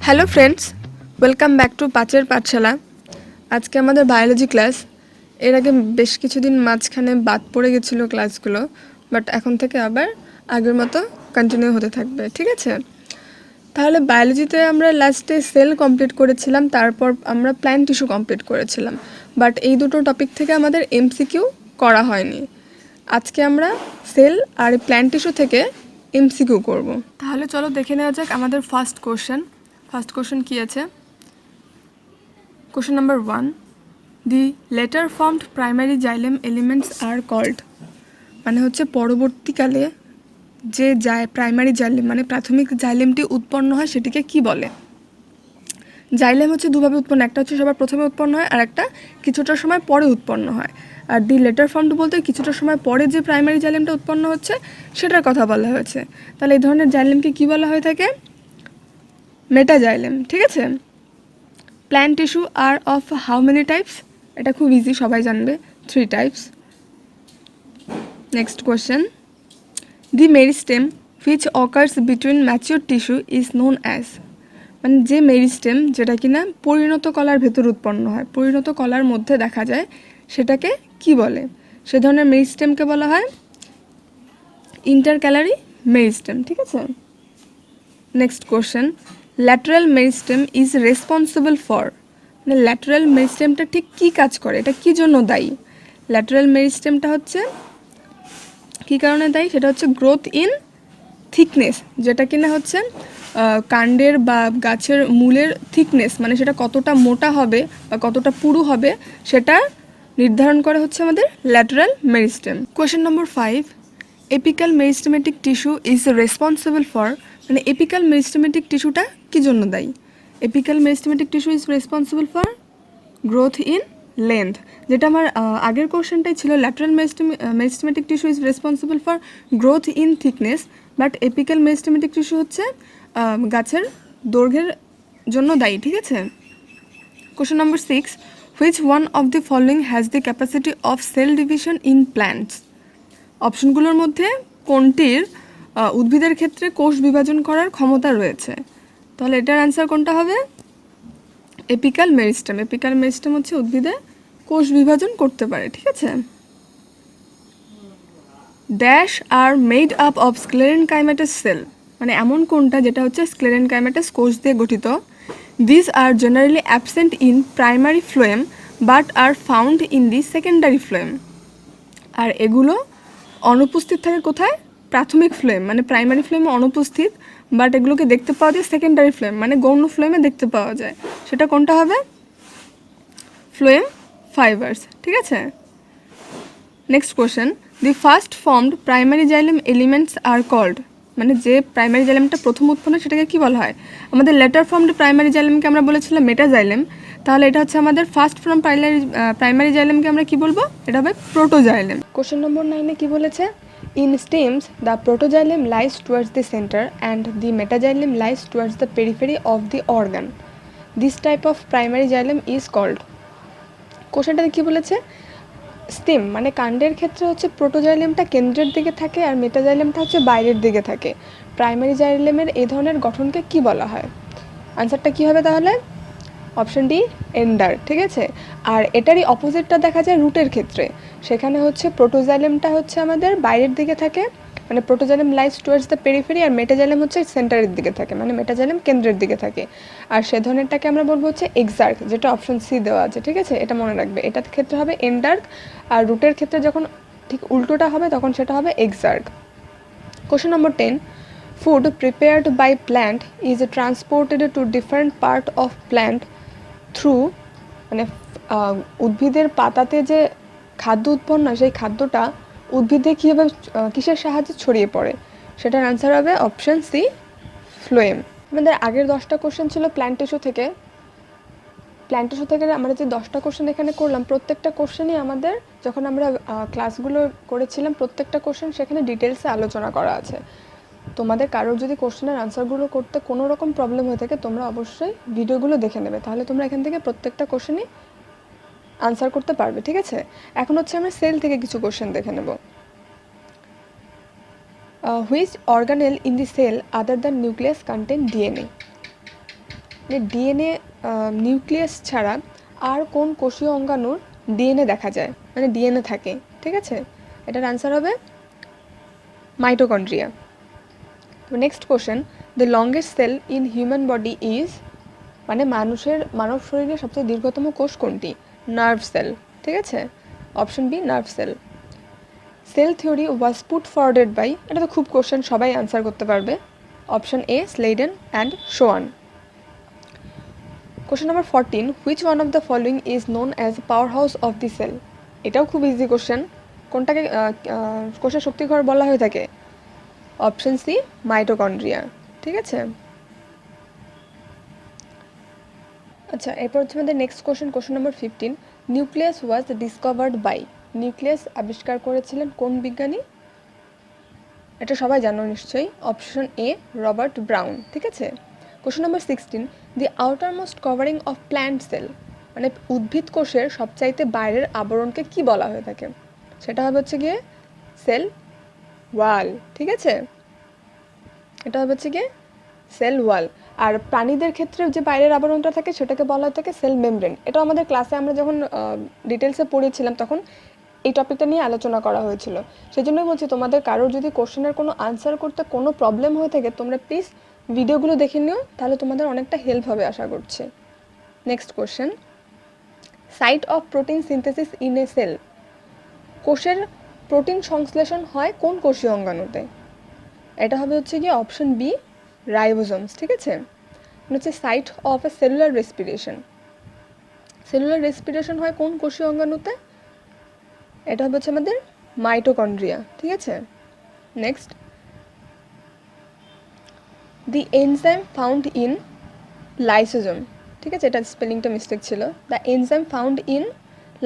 Hello friends, welcome back to পাঁচের পাঠশালা। আজকে আমাদের বায়োলজি ক্লাস। এর আগে বেশ কিছুদিন মাঝখানে বাদ পড়ে গেছিলো ক্লাসগুলো, বাট এখন থেকে আবার আগের মতো কন্টিনিউ হতে থাকবে, ঠিক আছে? তাহলে বায়োলজিতে আমরা লাস্টে সেল কমপ্লিট করেছিলাম, তারপর আমরা প্ল্যান্ট টিস্যু কমপ্লিট করেছিলাম, বাট এই দুটো টপিক থেকে আমাদের এমসিকিউ করা হয়নি। আজকে আমরা সেল আর প্ল্যান্ট টিস্যু থেকে এমসিকিউ করব। তাহলে চলো দেখে নেওয়া যাক আমাদের ফার্স্ট কোশ্চেন কী আছে। Question number 1, the latter formed primary xylem elements are called, মানে হচ্ছে পরবর্তীকালে যে প্রাইমারি জাইলেম মানে প্রাথমিক জাইলেমটি উৎপন্ন হয় সেটিকে কি বলে? জাইলেম হচ্ছে দুভাবে উৎপন্ন, একটা হচ্ছে সবার প্রথমে উৎপন্ন হয় আর একটা কিছুটা সময় পরে উৎপন্ন হয়। আর দি লেটার ফর্মড বলতে কিছুটা সময় পরে যে প্রাইমারি জাইলেমটা উৎপন্ন হচ্ছে সেটার কথা বলা হয়েছে। তাহলে এই ধরনের জাইলেমকে কি বলা হয়ে থাকে? মেটাজাইলেম, ঠিক আছে? Plant tissue are of how many types? এটা খুব ইজি, সবাই জানবে, 3 types. Next question, the meristem which occurs between mature tissue is known as, মানে যে মেরিস্টেম যেটা কিনা পরিণত কলার ভেতর উৎপন্ন হয়, পরিণত কলার মধ্যে দেখা যায়, সেটাকে কি বলে? সে ধরনের মেরিস্টেমকে বলা হয় ইন্টারক্যালারি মেরিস্টেম, ঠিক আছে? Next question, lateral meristem is responsible for, মানে ল্যাটারাল মেরিস্টেমটা ঠিক কী কাজ করে, এটা কী জন্য দায়ী? ল্যাটারাল মেরিস্টেমটা হচ্ছে কী কারণে দায়ী? সেটা হচ্ছে গ্রোথ ইন থিকনেস, যেটা কিনা হচ্ছে কাণ্ডের বা গাছের মূলের থিকনেস, মানে সেটা কতটা মোটা হবে বা কতটা পুরু হবে সেটা নির্ধারণ করা হচ্ছে আমাদের lateral meristem. Question number 5, apical meristematic tissue is responsible for, মানে এপিক্যাল মেরিস্টেমেটিক টিস্যুটা কী জন্য দায়ী? Apical meristematic tissue is responsible for growth in length, যেটা আমার আগের কোশ্চেনটাই ছিল, lateral meristematic tissue is responsible for growth in thickness, but apical meristematic tissue হচ্ছে গাছের দৈর্ঘ্যের জন্য দায়ী, ঠিক আছে? Question number 6, which one of the following has the capacity of cell division in plants? অপশনগুলোর মধ্যে কোনটির উদ্ভিদের ক্ষেত্রে কোষ বিভাজন করার ক্ষমতা রয়েছে? তাহলে এটার অ্যান্সার কোনটা হবে? Apical meristem. এপিক্যাল মেরিস্টেম হচ্ছে উদ্ভিদে কোষ বিভাজন করতে পারে, ঠিক আছে? Dash are made up of sclerenchymatous cell, মানে এমন কোনটা যেটা হচ্ছে স্ক্লেরেনকাইমেটাস কোষ দিয়ে গঠিত। This are generally absent in primary phloem but are found in the secondary phloem, আর এগুলো অনুপস্থিত থাকে কোথায়? প্রাথমিক ফ্লোয়েম, মানে প্রাইমারি ফ্লোয়েমে অনুপস্থিত, বাট এগুলোকে দেখতে পাওয়া যায় সেকেন্ডারি ফ্লোয়েম, মানে গৌণ ফ্লোয়েমে দেখতে পাওয়া যায়। সেটা কোনটা হবে? ফ্লোয়েম ফাইবার্স, ঠিক আছে? Next question, the first formed primary xylem elements are called, মানে যে প্রাইমারি জাইলেমটা প্রথম উৎপন্ন সেটাকে কি বলা হয়? আমাদের লেটার ফর্মড প্রাইমারি জাইলেমকে আমরা বলেছিলাম মেটাজাইলেম, তাহলে এটা হচ্ছে আমাদের ফার্স্ট ফর্ম প্রাইমারি জাইলেমকে আমরা কি বলবো? এটা হবে প্রোটোজাইলেম। কোশ্চেন নম্বর 9-এ কি বলেছে? In stems the protoxylem lies towards the centre and the metaxylem lies towards the periphery of the organ, this type of primary xylem is called. কোশ্চেনটাতে কি বলেছে? স্টেম মানে কাণ্ডের ক্ষেত্রে হচ্ছে প্রোটোজাইলেমটা কেন্দ্রের দিকে থাকে আর মেটাজাইলেমটা হচ্ছে বাইরের দিকে থাকে। প্রাইমারি জাইলেমের এই ধরনের গঠনকে কি বলা হয়? আনসারটা কি হবে তাহলে? অপশন ডি, এন্ডার, ঠিক আছে? আর এটারই অপোজিটটা দেখা যায় রুটের ক্ষেত্রে, সেখানে হচ্ছে প্রোটোজাইলেমটা হচ্ছে আমাদের বাইরের দিকে থাকে, মানে protoxylem lies towards the periphery, আর মেটাজাইলেম হচ্ছে সেন্টারের দিকে থাকে, মানে মেটাজাইলেম কেন্দ্রের দিকে থাকে। আর সে ধরনেরটাকে আমরা বলবো হচ্ছে এক্সার্ক, যেটা অপশন সি দেওয়া আছে, ঠিক আছে? এটা মনে রাখবে, এটার ক্ষেত্রে হবে এন্ডার্ক, আর রুটের ক্ষেত্রে যখন ঠিক উল্টোটা হবে তখন সেটা হবে exarch. Question number 10, food prepared by plant is transported to different part of plant through, মানে উদ্ভিদের পাতাতে যে খাদ্য উৎপন্ন হয় সেই খাদ্যটা উদ্ভিদে কীভাবে কিসের সাহায্যে ছড়িয়ে পড়ে? সেটার অ্যান্সার হবে অপশন সি, ফ্লোয়েম। আমাদের আগের 10টা কোশ্চেন ছিল প্ল্যান্ট টিস্যু থেকে। আমরা যে 10টা কোশ্চেন এখানে করলাম, প্রত্যেকটা কোশ্চেনই আমাদের যখন আমরা ক্লাসগুলো করেছিলাম প্রত্যেকটা কোশ্চেন সেখানে ডিটেলসে আলোচনা করা আছে। তোমাদের কারোর যদি কোশ্চেনের আনসারগুলো করতে কোনো রকম প্রবলেম হয়ে থাকে তোমরা অবশ্যই ভিডিওগুলো দেখে নেবে, তাহলে তোমরা এখান থেকে প্রত্যেকটা কোশ্চেনই আনসার করতে পারবে, ঠিক আছে? এখন হচ্ছে আমরা সেল থেকে কিছু কোশ্চেন দেখে নেব। Which organelle in the cell other than nucleus contain DNA? DNA nucleus ছাড়া আর কোন কোষীয় অঙ্গাণুর ডিএনএ দেখা যায়, মানে ডিএনএ থাকে, ঠিক আছে? এটার আনসার হবে মাইটোকন্ড্রিয়া। তো next question, the longest cell in human body is, মানে মানব শরীরের সবচেয়ে দীর্ঘতম কোষ কোনটি? নার্ভ সেল, ঠিক আছে? Option B nerve cell. Cell theory was put forwarded by, এটা তো খুব কোশ্চেন, সবাই আনসার করতে পারবে। Option A Schleiden and Schwann. Question number 14, which one of the following is known as power house of the cell? এটাও খুব easy question, কোনটাকে কোষের শক্তিঘর বলা হয়ে থাকে? অপশন সি মাইটোকন্ড্রিয়া, ঠিক আছে? আচ্ছা, এরপর হচ্ছে আমাদের next question number 15, nucleus was discovered by, nucleus আবিষ্কার করেছিলেন কোন বিজ্ঞানী? এটা সবাই জানো নিশ্চয়ই। অপশন এ রবার্ট ব্রাউন, ঠিক আছে? Question number 16, the outermost covering of plant cell, মানে উদ্ভিদ কোষের সবচাইতে বাইরের আবরণকে কি বলা হয়ে থাকে? সেটা হবে হচ্ছে গিয়ে সেল ওয়াল, ঠিক আছে? এটা হবে হচ্ছে গিয়ে সেল ওয়াল। আর প্রাণীদের ক্ষেত্রে যে বাইরের আবরণটা থাকে সেটাকে বলা হয়ে থাকে সেল মেমব্রেন। এটা আমাদের ক্লাসে আমরা যখন ডিটেলসে পড়েছিলাম তখন এই টপিকটা নিয়ে আলোচনা করা হয়েছিল। সেই জন্যই বলছি, তোমাদের কারোর যদি কোশ্চেনের কোনো আনসার করতে কোনো প্রবলেম হয়ে থাকে তোমরা প্লিজ ভিডিওগুলো দেখে নিও, তাহলে তোমাদের অনেকটা হেল্প হবে আশা করছি। Next question, site of protein synthesis in a cell, কোষের প্রোটিন সংশ্লেষণ হয় কোন কোষীয় অঙ্গাণুতে? এটা হবে হচ্ছে গিয়ে অপশন বি রাইবোজোমস, ঠিক আছে? হচ্ছে site of a cellular respiration, cellular respiration হয় কোন কোষীয় অঙ্গাণুতে? এটা হচ্ছে আমাদের মাইটোকন্ড্রিয়া, ঠিক আছে? Next, the enzyme found in lysosome, ঠিক আছে? এটা স্পেলিংটা মিস্টেক ছিল। The enzyme found in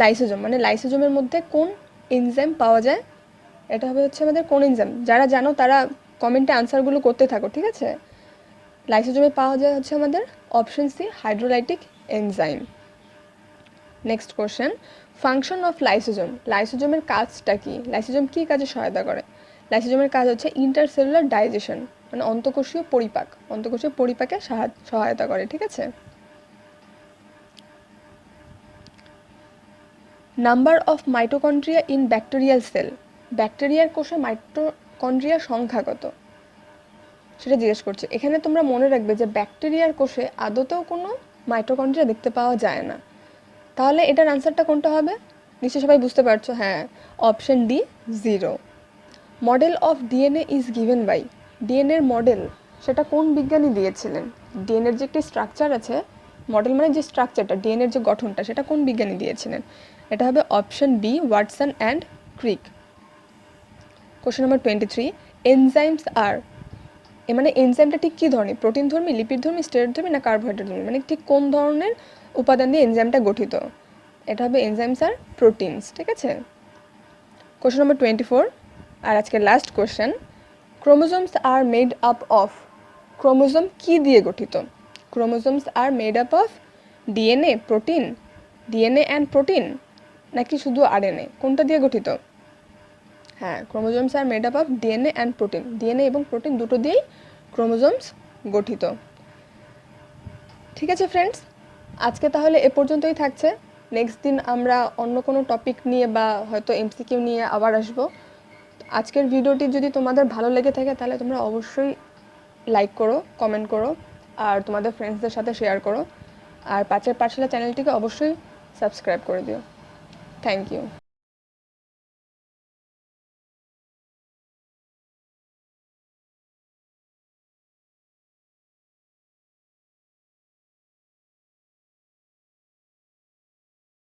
lysosome, মানে লাইসোজোমের মধ্যে কোন এনজাইম পাওয়া যায়? এটা হবে হচ্ছে আমাদের কোন এনজাইম? যারা জানো তারা কমেন্টে আনসারগুলো করতে থাকো, ঠিক আছে? লাইসোজোমে পাওয়া যায় হচ্ছে আমাদের option C hydrolytic enzyme. Next question, function of lysosome, লাইসোজোমের কাজটা কি? লাইসোজোম কী কাজে সহায়তা করে? লাইসোজোমের কাজ হচ্ছে ইন্টারসেলুলার ডাইজেশন, মানে অন্তঃকোষীয় পরিপাক, অন্তঃকোষীয় পরিপাকে সহায়তা করে, ঠিক আছে? Number of mitochondria in bacterial sell, ব্যাকটেরিয়ার কোষে মাইটোকন্ড্রিয়ার সংখ্যা কত? সেটা জিজ্ঞেস করছে। এখানে তোমরা মনে রাখবে যে ব্যাকটেরিয়ার কোষে আদতেও কোনো মাইটোকন্ড্রিয়া দেখতে পাওয়া যায় না। তাহলে এটার আনসারটা কোনটা হবে? নিশ্চয়ই সবাই বুঝতে পারছো, হ্যাঁ, option D 0। Model of DNA is given by, ডিএনএর মডেল সেটা কোন বিজ্ঞানী দিয়েছিলেন? ডিএনএর যে একটি স্ট্রাকচার আছে, মডেল মানে যে স্ট্রাকচারটা, ডিএনএর যে গঠনটা, সেটা কোন বিজ্ঞানী দিয়েছিলেন? এটা হবে option B Watson and Crick. Question number 23, enzymes are, মানে এনজাইমটা ঠিক কী ধরনের? প্রোটিন ধর্মী, লিপিড ধর্মী, স্টেরয়েড ধর্মী না কার্বোহাইড্রেট ধর্মী, মানে ঠিক কোন ধরনের উপাদান দিয়ে এনজাইমটা গঠিত? এটা হবে এনজাইমস আর প্রোটিনস, ঠিক আছে? কোশ্চেন নাম্বার 24 আর আজকের last question, chromosomes are made up of, chromosome কী দিয়ে গঠিত? Chromosomes are made up of DNA, protein, DNA and protein, নাকি শুধু আরএনএ? কোনটা দিয়ে গঠিত? হ্যাঁ, chromosomes are made up of DNA and protein, DNA এবং প্রোটিন দুটো দিয়েই ক্রোমোজোমস গঠিত। ঠিক আছে ফ্রেন্ডস, আজকে তাহলে এ পর্যন্তই থাকছে। নেক্সট দিন আমরা অন্য কোনো টপিক নিয়ে বা হয়তো এমসিকিউ নিয়ে আবার আসবো। আজকের ভিডিওটি যদি তোমাদের ভালো লেগে থাকে তাহলে তোমরা অবশ্যই লাইক করো, কমেন্ট করো আর তোমাদের ফ্রেন্ডসদের সাথে শেয়ার করো। আর পাঁচের পাঠশালা চ্যানেলটিকে অবশ্যই সাবস্ক্রাইব করে দিও। Thank you.